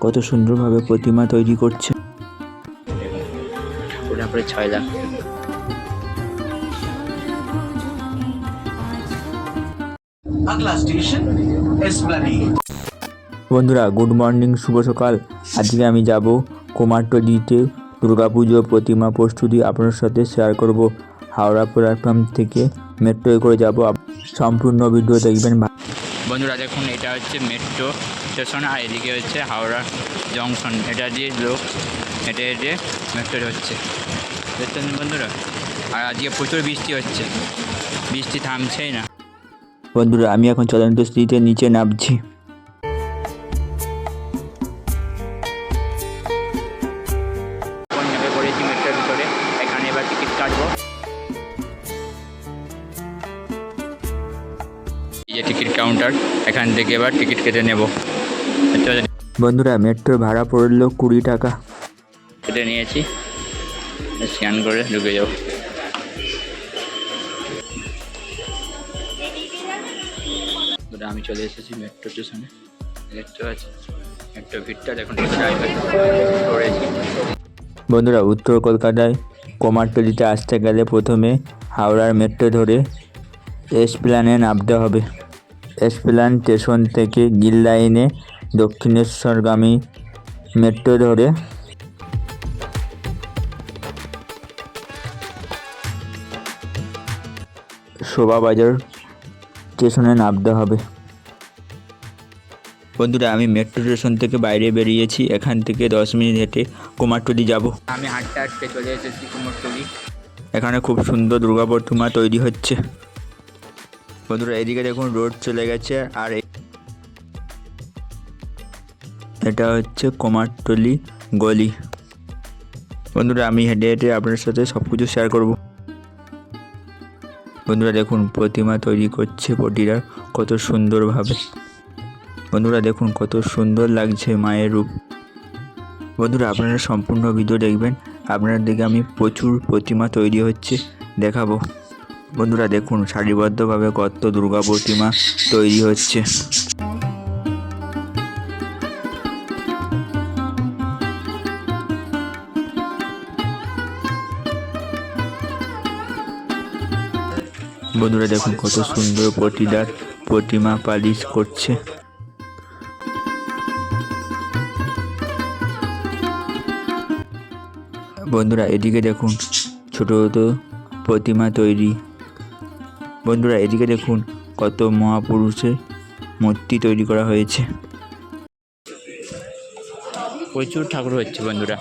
কত সুন্দরভাবে প্রতিমা তৈরি করছে। ওটা পরে 6 লাখ। বন্ধুরা গুড মর্নিং, শুভ সকাল। আজকে আমি যাব কুমারটুলিতে দুর্গাপুজো প্রতিমা প্রস্তুতি আপনার সাথে শেয়ার করব। হাওড়া প্ল্যাটফর্ম থেকে মেট্রোয় করে যাব, সম্পূর্ণ ভিডিও দেখবেন। বন্ধুরা দেখুন, এটা হচ্ছে মেট্রো স্টেশন আর এদিকে হচ্ছে হাওড়া জংশন। এটা দিয়ে লোক হেঁটে হেঁটে মেট্রো হচ্ছে, দেখছেন বন্ধুরা। আর আজকে প্রচুর বৃষ্টি হচ্ছে, বৃষ্টি থামছেই না। বন্ধুরা আমি এখন চলন্ত সিঁড়িতে নিচে নামছি। নেমে পড়েছি মেট্রোর ভিতরে, এখানে এবার টিকিট কাটবো। এই যে টিকিট কাউন্টার, এখান থেকে এবার টিকিট কেটে নেব। বন্ধুরা মেট্রোর ভাড়া পড়লো 20 টাকা। কেটে নিয়েছি, স্ক্যান করে ঢুকে যাবো। আমি চলে এসেছি মেট্রো স্টেশনে, দেখতে পাচ্ছি মেট্রো ভিড়টা দেখুন। বন্ধুরা উত্তর কলকাতায় কুমারটুলিতে আসতে গেলে প্রথমে হাওড়ার মেট্রো ধরে এসপ্ল্যানে নামতে হবে। এসপ্ল্যান স্টেশন থেকে গিল লাইনে দক্ষিণেশ্বরগামী মেট্রো ধরে শোভাবাজার স্টেশনে নামতে হবে। বন্ধুরা আমি মেট্রো স্টেশন থেকে বাইরে বেরিয়েছি, এখান থেকে 10 মিনিট হেঁটে কুমারটুলি যাব। আমি হাঁটতে হাঁটতে চলে এসেছি কুমারটুলি। এখানে খুব সুন্দর দুর্গা প্রতিমা তৈরি হচ্ছে। বন্ধুরা এদিকে দেখুন রোড চলে গেছে, আর এটা হচ্ছে কুমারটুলি গলি। বন্ধুরা আমি হেঁটে হেঁটে আপনার সাথে সব কিছু শেয়ার করব। বন্ধুরা দেখুন প্রতিমা তৈরি করছে পটিরা কত সুন্দরভাবে। বন্ধুরা দেখুন কত সুন্দর লাগছে মায়ের রূপ। বন্ধুরা আপনারা সম্পূর্ণ ভিডিও দেখবেন, আপনার দিকে আমি প্রচুর প্রতিমা তৈরি হচ্ছে দেখাবো। বন্ধুরা দেখুন সারিবদ্ধভাবে কত দুর্গা প্রতিমা তৈরি হচ্ছে। বন্ধুরা দেখুন কত সুন্দর পটিদার প্রতিমা পালিশ করছে। বন্ধুরা এদিকে দেখুন ছোট ছোট প্রতিমা তৈরি। বন্ধুরা এদিকে দেখুন কত মহাপুরুষের মূর্তি তৈরি করা হয়েছে। প্রচুর ঠাকুর হচ্ছে বন্ধুরা।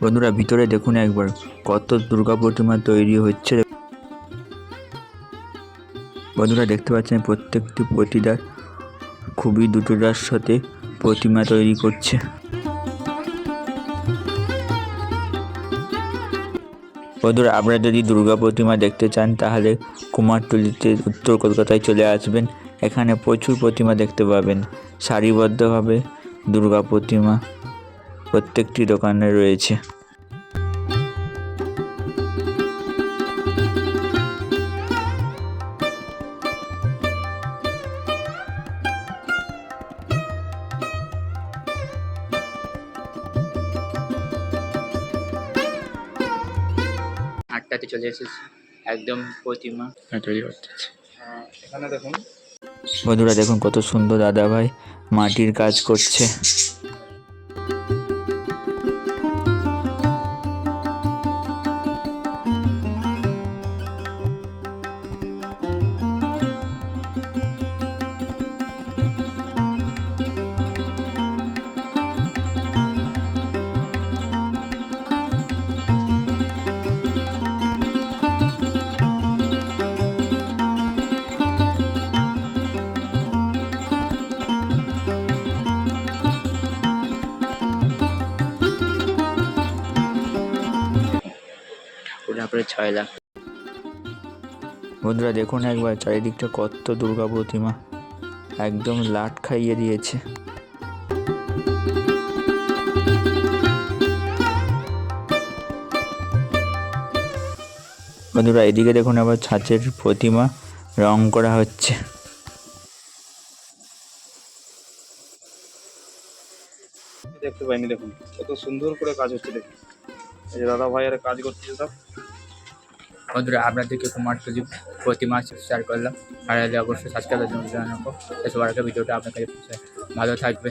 বন্ধুরা ভিতরে দেখুন একবার কত দুর্গা প্রতিমা তৈরি হচ্ছে। বন্ধুরা দেখতে পাচ্ছেন প্রত্যেকটি পটিদার খুবই দ্রুততার সাথে প্রতিমা তৈরি করছে। বন্ধুরা আপনারা যদি দুর্গা প্রতিমা দেখতে চান তাহলে কুমারটুলিতে উত্তর কলকাতায় চলে আসবেন। এখানে প্রচুর প্রতিমা দেখতে পাবেন, সারিবদ্ধভাবে দুর্গা প্রতিমা প্রত্যেকটি দোকানে রয়েছে। আটটাতে চলে এসেছি, একদম প্রতিমা তৈরি হচ্ছে। এখানে দেখুন বন্ধুরা দেখুন কত সুন্দর দাদা ভাই মাটির কাজ করছে। তারপরে 6 লাখ। বন্ধুরা দেখুন একবার চারিদিকটা কত দুর্গা প্রতিমা। একদম লাট খাইয়ে দিয়েছে। বন্ধুরা এদিকে দেখুন আবার ছাঁচের প্রতিমা রং করা হচ্ছে। দেখতে পাইনি, দেখুন কত সুন্দর করে কাজ হচ্ছে। দেখুন এই যে দাদা ভাইয়েরা কাজ করছে সব। বন্ধুরা আপনাদেরকে কুমারটুলি প্রতিমা শেয়ার করলাম, আর অবশ্যই সাবস্ক্রাইবের জন্য জানাবো। সবার আগে ভিডিওটা আপনার কাছে ভালো থাকবে।